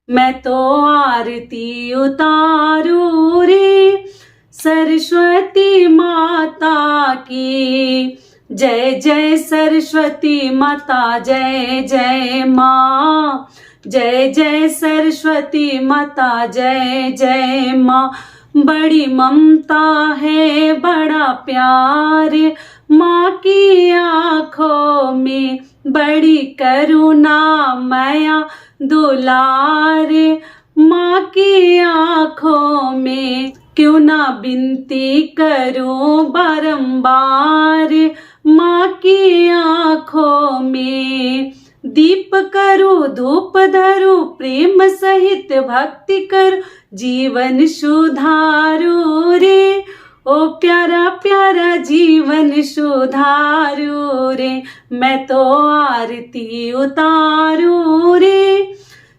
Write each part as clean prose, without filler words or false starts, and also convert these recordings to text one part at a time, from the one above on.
मैं तो आरती उतारू रे सरस्वती माता की। जय जय सरस्वती माता, जय जय माँ। जय जय सरस्वती माता, जय जय माँ। बड़ी ममता है, बड़ा प्यार माँ की आंखों में, बड़ी करुणा माया दुलार माँ की आंखों में। क्यों ना विनती करूं बारंबार माँ की आंखों में। दीप करूं, धूप धरूं, प्रेम सहित भक्ति कर, जीवन सुधारू रे। ओ प्यारा प्यारा जीवन सुधारू रे। मैं तो आरती उतारू रे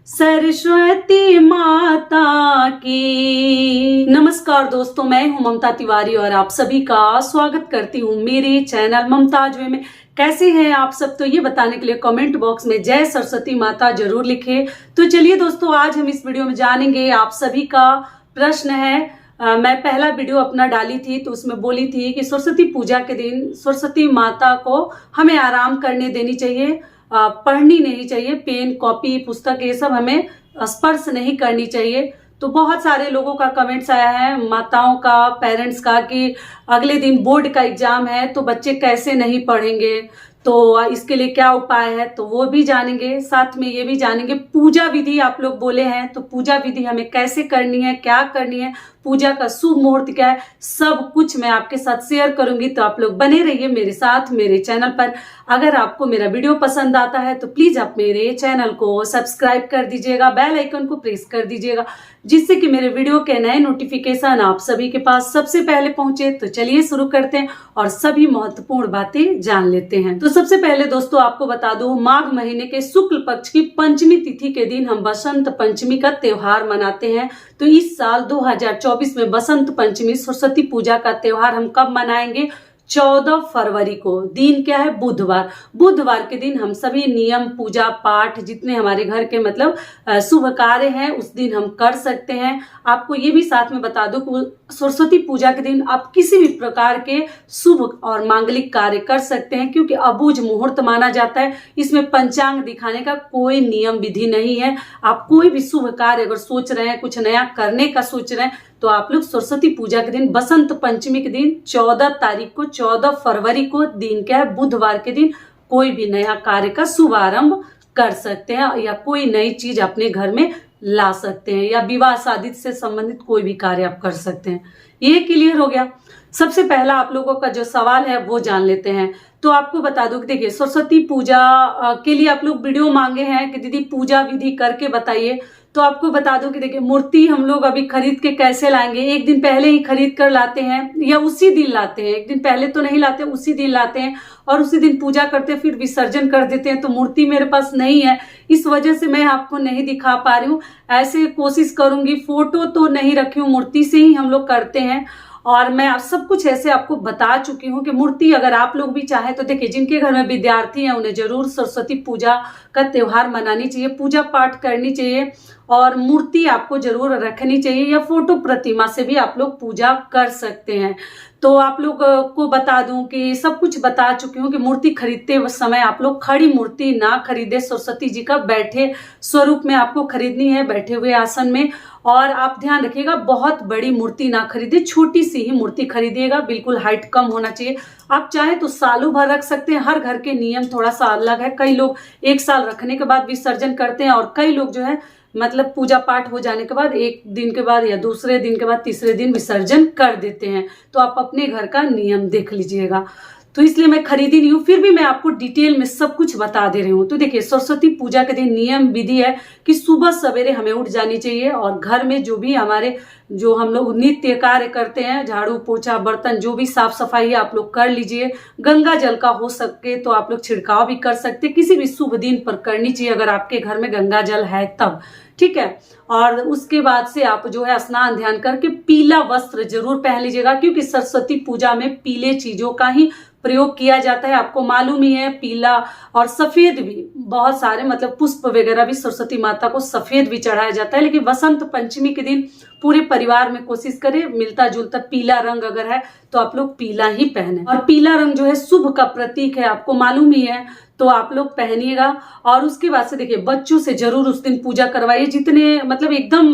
सरस्वती माता की। नमस्कार दोस्तों, मैं हूं ममता तिवारी और आप सभी का स्वागत करती हूं मेरे चैनल ममताज वे में। कैसे हैं आप सब? तो ये बताने के लिए कमेंट बॉक्स में जय सरस्वती माता जरूर लिखें। तो चलिए दोस्तों, आज हम इस वीडियो में जानेंगे। आप सभी का प्रश्न है, मैं पहला वीडियो अपना डाली थी तो उसमें बोली थी कि सरस्वती पूजा के दिन सरस्वती माता को हमें आराम करने देनी चाहिए, पढ़नी नहीं चाहिए, पेन कॉपी पुस्तक ये सब हमें स्पर्श नहीं करनी चाहिए। तो बहुत सारे लोगों का कमेंट्स आया है, माताओं का, पेरेंट्स का, कि अगले दिन बोर्ड का एग्जाम है तो बच्चे कैसे नहीं पढ़ेंगे, तो इसके लिए क्या उपाय है, तो वो भी जानेंगे। साथ में ये भी जानेंगे पूजा विधि आप लोग बोले हैं, तो पूजा विधि हमें कैसे करनी है, क्या करनी है, पूजा का शुभ मुहूर्त क्या है, सब कुछ मैं आपके साथ शेयर करूंगी। तो आप लोग बने रहिए मेरे साथ मेरे चैनल पर। अगर आपको मेरा वीडियो पसंद आता है तो प्लीज आप मेरे चैनल को सब्सक्राइब कर दीजिएगा, बेल आइकन को प्रेस कर दीजिएगा, जिससे कि मेरे वीडियो के नए नोटिफिकेशन आप सभी के पास सबसे पहले पहुंचे। तो चलिए शुरू करते हैं और सभी महत्वपूर्ण बातें जान लेते हैं। तो सबसे पहले दोस्तों आपको बता दूं, माघ महीने के शुक्ल पक्ष की पंचमी तिथि के दिन हम बसंत पंचमी का त्योहार मनाते हैं। तो इस साल 2024 में बसंत पंचमी सरस्वती पूजा का त्योहार हम कब मनाएंगे? 14 फरवरी को। दिन क्या है? बुधवार। बुधवार के दिन हम सभी नियम पूजा पाठ जितने हमारे घर के मतलब शुभ कार्य हैं उस दिन हम कर सकते हैं। आपको ये भी साथ में बता दूं कि सरस्वती पूजा के दिन आप किसी भी प्रकार के शुभ और मांगलिक कार्य कर सकते हैं, क्योंकि अबूझ मुहूर्त माना जाता है। इसमें पंचांग दिखाने का कोई नियम विधि नहीं है। आप कोई भी शुभ कार्य अगर सोच रहे हैं, कुछ नया करने का सोच रहे हैं, तो आप लोग सरस्वती पूजा के दिन, बसंत पंचमी के दिन 14 तारीख को, 14 फरवरी को, दिन क्या है? बुधवार के दिन कोई भी नया कार्य का शुभारंभ कर सकते हैं या कोई नई चीज अपने घर में ला सकते हैं, या विवाह शादी से संबंधित कोई भी कार्य आप कर सकते हैं। ये क्लियर हो गया। सबसे पहला आप लोगों का जो सवाल है वो जान लेते हैं। तो आपको बता दूं कि देखिए, सरस्वती पूजा के लिए आप लोग वीडियो मांगे हैं कि दीदी पूजा विधि करके बताइए। तो आपको बता दूं कि देखिए, मूर्ति हम लोग अभी खरीद के कैसे लाएंगे? एक दिन पहले ही खरीद कर लाते हैं या उसी दिन लाते हैं। एक दिन पहले तो नहीं लाते, उसी दिन लाते हैं और उसी दिन पूजा करते हैं, फिर विसर्जन कर देते हैं। तो मूर्ति मेरे पास नहीं है, इस वजह से मैं आपको नहीं दिखा पा रही हूँ। ऐसे कोशिश करूंगी, फोटो तो नहीं रखी हूँ, मूर्ति से ही हम लोग करते हैं। और मैं आप सब कुछ ऐसे आपको बता चुकी हूँ कि मूर्ति अगर आप लोग भी चाहें तो देखिए, जिनके घर में विद्यार्थी हैं उन्हें जरूर सरस्वती पूजा का त्योहार मनानी चाहिए, पूजा पाठ करनी चाहिए और मूर्ति आपको जरूर रखनी चाहिए, या फोटो प्रतिमा से भी आप लोग पूजा कर सकते हैं। तो आप लोग को बता दूं कि सब कुछ बता चुकी हूँ कि मूर्ति खरीदते समय आप लोग खड़ी मूर्ति ना खरीदे। सरस्वती जी का बैठे स्वरूप में आपको खरीदनी है, बैठे हुए आसन में। और आप ध्यान रखिएगा, बहुत बड़ी मूर्ति ना खरीदे, छोटी सी ही मूर्ति खरीदिएगा। बिल्कुल हाइट कम होना चाहिए। आप चाहे तो सालों भर रख सकते हैं, हर घर के नियम थोड़ा सा अलग है। कई लोग 1 साल रखने के बाद विसर्जन करते हैं और कई लोग जो है मतलब पूजा पाठ हो जाने के बाद 1 दिन के बाद या दूसरे दिन के बाद तीसरे दिन विसर्जन कर देते हैं। तो आप अपने घर का नियम देख लीजिएगा। तो इसलिए मैं खरीदी नहीं हूँ, फिर भी मैं आपको डिटेल में सब कुछ बता दे रही हूँ। तो देखिए, सरस्वती पूजा के दिन नियम विधि है कि सुबह सवेरे हमें उठ जानी चाहिए और घर में जो भी हमारे जो हम लोग नित्य कार्य करते हैं, झाड़ू पोछा बर्तन जो भी साफ सफाई है आप लोग कर लीजिए। गंगा जल का हो सके तो आप लोग छिड़काव भी कर सकते, किसी भी शुभ दिन पर करनी चाहिए अगर आपके घर में गंगा जल है तब, ठीक है। और उसके बाद से आप जो है स्नान ध्यान करके पीला वस्त्र जरूर पहन लीजिएगा, क्योंकि सरस्वती पूजा में पीले चीजों का ही प्रयोग किया जाता है। आपको मालूम ही है, पीला और सफेद भी बहुत सारे मतलब पुष्प वगैरह भी सरस्वती माता को सफेद भी चढ़ाया जाता है। लेकिन बसंत पंचमी के दिन पूरे परिवार में कोशिश करें मिलता जुलता पीला रंग अगर है तो आप लोग पीला ही पहने। और पीला रंग जो है शुभ का प्रतीक है, आपको मालूम ही है, तो आप लोग पहनिएगा। और उसके बाद से देखिए बच्चों से जरूर उस दिन पूजा करवाइए। जितने मतलब एकदम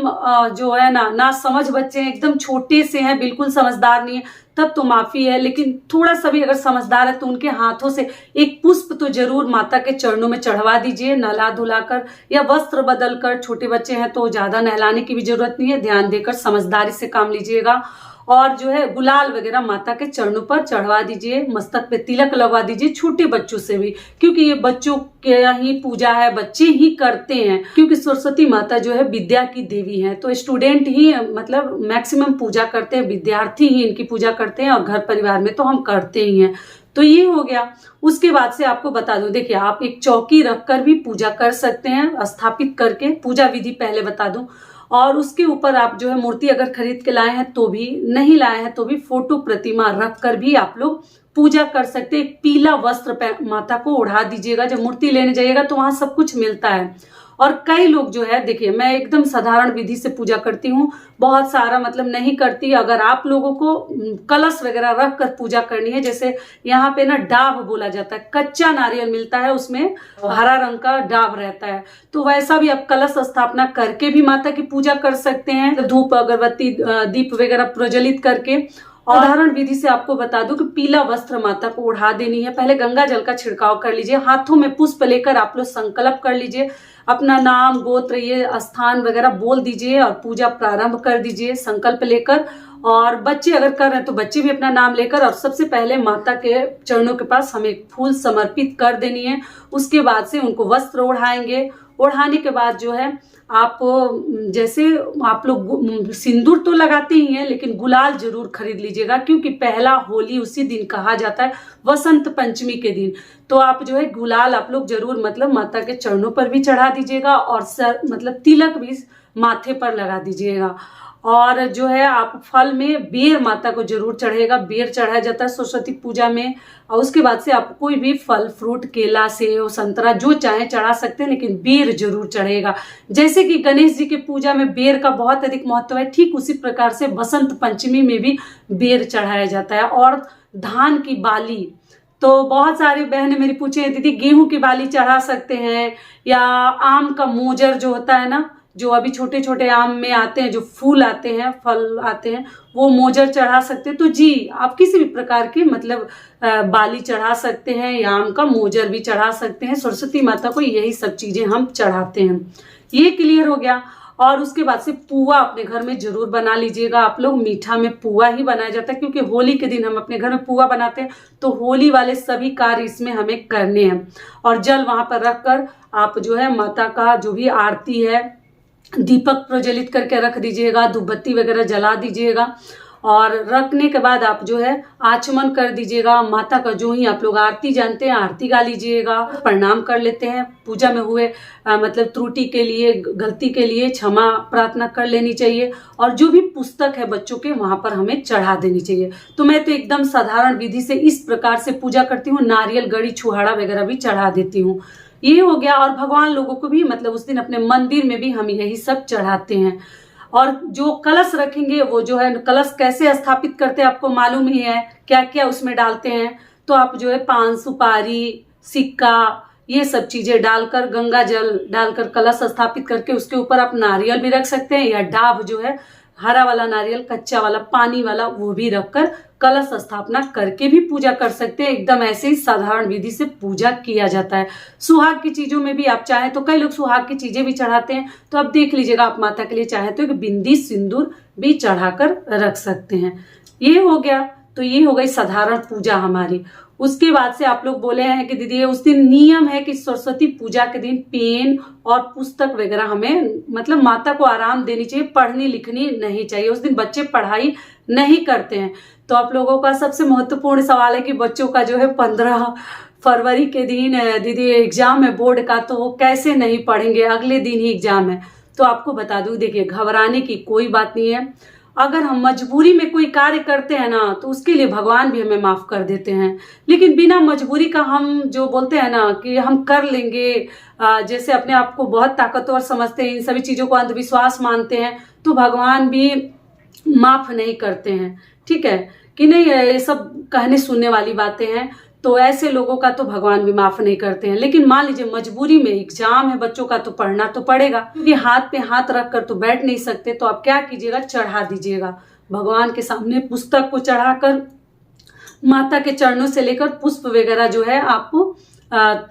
जो है ना समझ बच्चे हैं, एकदम छोटे से हैं, बिल्कुल समझदार नहीं है, तब तो माफी है। लेकिन थोड़ा सा भी अगर समझदार है तो उनके हाथों से एक पुष्प तो जरूर माता के चरणों में चढ़वा दीजिए, नहला धुलाकर या वस्त्र बदल कर। छोटे बच्चे हैं तो ज्यादा नहलाने की भी जरूरत नहीं है, ध्यान देकर समझदारी से काम लीजिएगा। और जो है गुलाल वगैरह माता के चरणों पर चढ़वा दीजिए, मस्तक पे तिलक लगवा दीजिए, छोटे बच्चों से भी, क्योंकि ये बच्चों के ही पूजा है, बच्चे ही करते हैं। क्योंकि सरस्वती माता जो है विद्या की देवी है, तो स्टूडेंट ही मतलब मैक्सिमम पूजा करते हैं, विद्यार्थी ही इनकी पूजा करते हैं, और घर परिवार में तो हम करते ही हैं। तो ये हो गया। उसके बाद से आपको बता दूं, देखिए आप एक चौकी रखकर भी पूजा कर सकते हैं, स्थापित करके। पूजा विधि पहले बता दूं। और उसके ऊपर आप जो है मूर्ति अगर खरीद के लाए हैं तो भी, नहीं लाए हैं तो भी फोटो प्रतिमा रख कर भी आप लोग पूजा कर सकते हैं। एक पीला वस्त्र माता को ओढ़ा दीजिएगा। जब मूर्ति लेने जाइएगा तो वहां सब कुछ मिलता है। और कई लोग जो है, देखिए मैं एकदम साधारण विधि से पूजा करती हूँ, बहुत सारा मतलब नहीं करती। अगर आप लोगों को कलश वगैरह रख कर पूजा करनी है, जैसे यहाँ पे ना डाब बोला जाता है, कच्चा नारियल मिलता है, उसमें हरा रंग का डाब रहता है, तो वैसा भी आप कलश स्थापना करके भी माता की पूजा कर सकते हैं, धूप अगरबत्ती दीप वगैरह प्रज्वलित करके। और साधारण विधि से आपको बता दूं कि पीला वस्त्र माता को ओढ़ा देनी है। पहले गंगा जल का छिड़काव कर लीजिए, हाथों में पुष्प लेकर आप लोग संकल्प कर लीजिए, अपना नाम गोत्र ये स्थान वगैरह बोल दीजिए और पूजा प्रारंभ कर दीजिए संकल्प लेकर। और बच्चे अगर कर रहे हैं तो बच्चे भी अपना नाम लेकर, और सबसे पहले माता के चरणों के पास हमें फूल समर्पित कर देनी है। उसके बाद से उनको वस्त्र ओढ़ाएंगे। ओढ़ाने के बाद जो है आप जैसे आप लोग सिंदूर तो लगाते ही हैं, लेकिन गुलाल जरूर खरीद लीजिएगा, क्योंकि पहला होली उसी दिन कहा जाता है, वसंत पंचमी के दिन। तो आप जो है गुलाल आप लोग जरूर मतलब माता के चरणों पर भी चढ़ा दीजिएगा, और सर मतलब तिलक भी माथे पर लगा दीजिएगा। और जो है आप फल में बेर माता को जरूर चढ़ेगा, बेर चढ़ाया जाता है सरस्वती पूजा में। और उसके बाद से आप कोई भी फल फ्रूट, केला सेब संतरा जो चाहे चढ़ा सकते हैं, लेकिन बेर जरूर चढ़ेगा। जैसे कि गणेश जी की पूजा में बेर का बहुत अधिक महत्व है, ठीक उसी प्रकार से बसंत पंचमी में भी बेर चढ़ाया जाता है। और धान की बाली, तो बहुत सारी बहनें मेरी पूछे दीदी गेहूं की बाली चढ़ा सकते हैं, या आम का मोजर जो होता है ना, जो अभी छोटे छोटे आम में आते हैं, जो फूल आते हैं, फल आते हैं, वो मोजर चढ़ा सकते हैं। तो जी आप किसी भी प्रकार की मतलब बाली चढ़ा सकते हैं, या आम का मोजर भी चढ़ा सकते हैं। सरस्वती माता को यही सब चीजें हम चढ़ाते हैं। ये क्लियर हो गया। और उसके बाद से पुआ अपने घर में जरूर बना लीजिएगा आप लोग। मीठा में पुआ ही बनाया जाता है, क्योंकि होली के दिन हम अपने घर में पुआ बनाते हैं, तो होली वाले सभी कार्य इसमें हमें करने हैं। और जल वहां पर रखकर आप जो है माता का जो भी आरती है, दीपक प्रज्वलित करके रख दीजिएगा, धूपबत्ती वगैरह जला दीजिएगा। और रखने के बाद आप जो है आचमन कर दीजिएगा। माता का जो ही आप लोग आरती जानते हैं आरती गा लीजिएगा, प्रणाम कर लेते हैं। पूजा में हुए मतलब त्रुटि के लिए, गलती के लिए क्षमा प्रार्थना कर लेनी चाहिए। और जो भी पुस्तक है बच्चों के वहां पर हमें चढ़ा देनी चाहिए। तो मैं तो एकदम साधारण विधि से इस प्रकार से पूजा करती हूँ। नारियल, गड़ी, छुहाड़ा वगैरह भी चढ़ा देती हूँ। ये हो गया। और भगवान लोगों को भी मतलब उस दिन अपने मंदिर में भी हम यही सब चढ़ाते हैं। और जो कलश रखेंगे वो जो है, कलश कैसे स्थापित करते हैं आपको मालूम ही है, क्या क्या उसमें डालते हैं। तो आप जो है पान, सुपारी, सिक्का, ये सब चीजें डालकर, गंगा जल डालकर कलश स्थापित करके उसके ऊपर आप नारियल भी रख सकते हैं, या डाब जो है हरा वाला नारियल, कच्चा वाला, पानी वाला, वो भी रखकर कलश स्थापना करके भी पूजा कर सकते हैं। एकदम ऐसे ही साधारण विधि से पूजा किया जाता है। सुहाग की चीजों में भी आप चाहें तो, कई लोग सुहाग की चीजें भी चढ़ाते हैं, तो आप देख लीजिएगा, आप माता के लिए चाहे तो एक बिंदी सिंदूर भी चढ़ाकर रख सकते हैं। ये हो गया। तो ये हो गई साधारण पूजा हमारी। उसके बाद से आप लोग बोले हैं कि दीदी उस दिन नियम है कि सरस्वती पूजा के दिन पेन और पुस्तक वगैरह हमें मतलब माता को आराम देनी चाहिए, पढ़नी लिखनी नहीं चाहिए। उस दिन बच्चे पढ़ाई नहीं करते हैं। तो आप लोगों का सबसे महत्वपूर्ण सवाल है कि बच्चों का जो है 15 फरवरी के दिन दीदी एग्जाम है बोर्ड का, तो वो कैसे नहीं पढ़ेंगे, अगले दिन ही एग्जाम है। तो आपको बता दूं, देखिए घबराने की कोई बात नहीं है। अगर हम मजबूरी में कोई कार्य करते हैं ना तो उसके लिए भगवान भी हमें माफ कर देते हैं, लेकिन बिना मजबूरी का हम जो बोलते हैं ना कि हम कर लेंगे, जैसे अपने आप को बहुत ताकतवर समझते हैं, इन सभी चीजों को अंधविश्वास मानते हैं, तो भगवान भी माफ नहीं करते हैं। ठीक है कि नहीं, ये सब कहने सुनने वाली बातें हैं, तो ऐसे लोगों का तो भगवान भी माफ नहीं करते हैं। लेकिन मान लीजिए मजबूरी में एग्जाम है बच्चों का, तो पढ़ना तो पड़ेगा, क्योंकि हाथ पे हाथ रख कर तो बैठ नहीं सकते, तो आप क्या कीजिएगा, चढ़ा दीजिएगा भगवान के सामने पुस्तक को चढ़ाकर, माता के चरणों से लेकर पुष्प वगैरह जो है आपको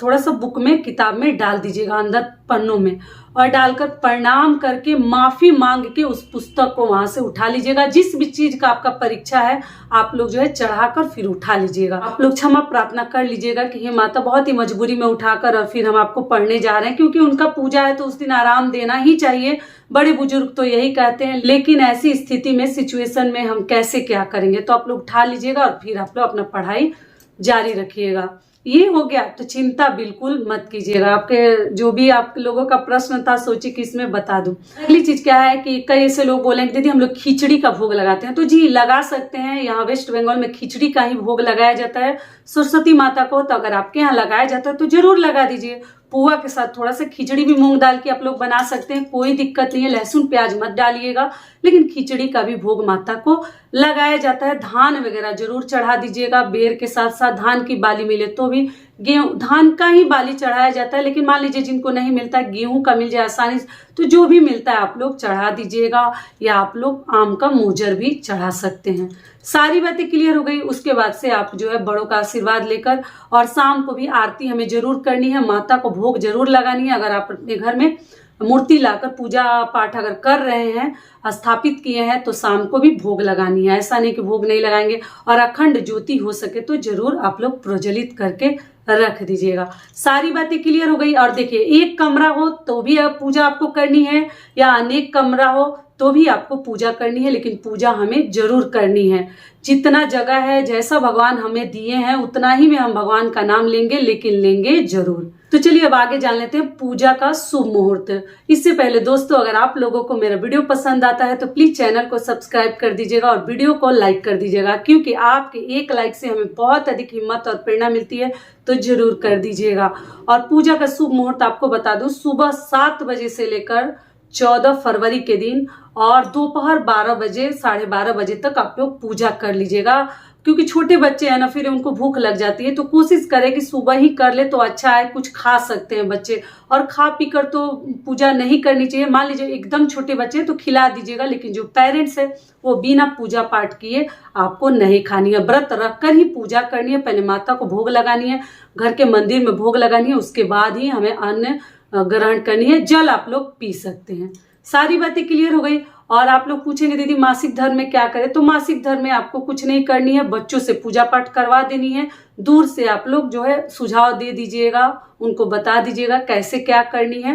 थोड़ा सा बुक में, किताब में डाल दीजिएगा, अंदर पन्नों में, और डालकर प्रणाम करके माफी मांग के उस पुस्तक को वहां से उठा लीजिएगा। जिस भी चीज का आपका परीक्षा है आप लोग जो है चढ़ाकर फिर उठा लीजिएगा। आप लोग क्षमा प्रार्थना कर लीजिएगा कि हे माता, बहुत ही मजबूरी में उठाकर और फिर हम आपको पढ़ने जा रहे हैं, क्योंकि उनका पूजा है तो उस दिन आराम देना ही चाहिए, बड़े बुजुर्ग तो यही कहते हैं। लेकिन ऐसी स्थिति में, सिचुएशन में हम कैसे क्या करेंगे, तो आप लोग उठा लीजिएगा और फिर आप लोग अपना पढ़ाई जारी रखिएगा। ये हो गया तो चिंता बिल्कुल मत कीजिएगा। आपके जो भी आप लोगों का प्रश्न था, सोचिए कि इसमें बता दूं। अगली चीज क्या है कि कई ऐसे लोग बोलेंगे दीदी हम लोग खिचड़ी का भोग लगाते हैं, तो जी लगा सकते हैं। यहाँ वेस्ट बंगाल में खिचड़ी का ही भोग लगाया जाता है सरस्वती माता को, तो अगर आपके यहाँ लगाया जाता है तो जरूर लगा दीजिए। पुआ के साथ थोड़ा सा खिचड़ी भी मूंग दाल की आप लोग बना सकते हैं, कोई दिक्कत नहीं है। लहसुन प्याज मत डालिएगा, लेकिन खिचड़ी का भी भोग माता को लगाया जाता है। धान वगैरह जरूर चढ़ा दीजिएगा, बेर के साथ साथ धान की बाली मिले तो भी, गेहूं धान का ही बाली चढ़ाया जाता है, लेकिन मान लीजिए जिनको नहीं मिलता है, गेहूं का मिल जाए आसानी से, तो जो भी मिलता है आप लोग चढ़ा दीजिएगा। या आप लोग आम का मोजर भी चढ़ा सकते हैं। सारी बातें क्लियर हो गई। उसके बाद से आप जो है बड़ों का आशीर्वाद लेकर, और शाम को भी आरती हमें जरूर करनी है, माता को भोग जरूर लगानी है। अगर आप अपने घर में मूर्ति लाकर पूजा पाठ अगर कर रहे हैं, स्थापित किए हैं, तो शाम को भी भोग लगानी है। ऐसा नहीं कि भोग नहीं लगाएंगे। और अखंड ज्योति हो सके तो जरूर आप लोग प्रज्वलित करके रख दीजिएगा। सारी बातें क्लियर हो गई। और देखिए, एक कमरा हो तो भी पूजा आपको करनी है, या अनेक कमरा हो तो भी आपको पूजा करनी है, लेकिन पूजा हमें जरूर करनी है। जितना जगह है, जैसा भगवान हमें दिए हैं, उतना ही में हम भगवान का नाम लेंगे, लेकिन लेंगे जरूर। तो चलिए अब आगे जान लेते हैं पूजा का शुभ मुहूर्त। इससे पहले दोस्तों, अगर आप लोगों को मेरा वीडियो पसंद आता है तो प्लीज चैनल को सब्सक्राइब कर दीजिएगा और वीडियो को लाइक कर दीजिएगा, क्योंकि आपके एक लाइक से हमें बहुत अधिक हिम्मत और प्रेरणा मिलती है, तो जरूर कर दीजिएगा। और पूजा का शुभ मुहूर्त आपको बता दूं, सुबह 7 बजे से लेकर 14 फरवरी के दिन और दोपहर 12 बजे 12:30 बजे तक आप लोग पूजा कर लीजिएगा, क्योंकि छोटे बच्चे हैं ना, फिर उनको भूख लग जाती है। तो कोशिश करें कि सुबह ही कर ले तो अच्छा है, कुछ खा सकते हैं बच्चे, और खा पी कर तो पूजा नहीं करनी चाहिए। मान लीजिए एकदम छोटे बच्चे हैं तो खिला दीजिएगा, लेकिन जो पेरेंट्स है वो बिना पूजा पाठ किए आपको नहीं खानी है। व्रत रखकर ही पूजा करनी है। पहले माता को भोग लगानी है, घर के मंदिर में भोग लगानी है, उसके बाद ही हमें अन्न ग्रहण करनी है। जल आप लोग पी सकते हैं। सारी बातें क्लियर हो गई। और आप लोग पूछेंगे दीदी मासिक धर्म में क्या करें, तो मासिक धर्म में आपको कुछ नहीं करनी है, बच्चों से पूजा पाठ करवा देनी है। दूर से आप लोग जो है सुझाव दे दीजिएगा, उनको बता दीजिएगा कैसे क्या करनी है,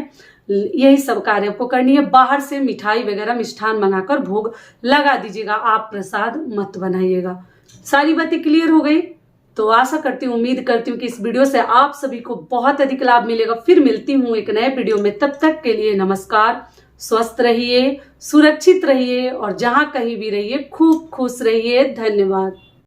यही सब कार्य आपको करनी है। बाहर से मिठाई वगैरह मिष्ठान मंगाकर भोग लगा दीजिएगा, आप प्रसाद मत बनाइएगा। सारी बातें क्लियर हो गई। तो आशा करती हूँ, उम्मीद करती हूँ कि इस वीडियो से आप सभी को बहुत अधिक लाभ मिलेगा। फिर मिलती हूँ एक नए वीडियो में, तब तक के लिए नमस्कार। स्वस्थ रहिए, सुरक्षित रहिए, और जहां कहीं भी रहिए खूब खुश रहिए। धन्यवाद।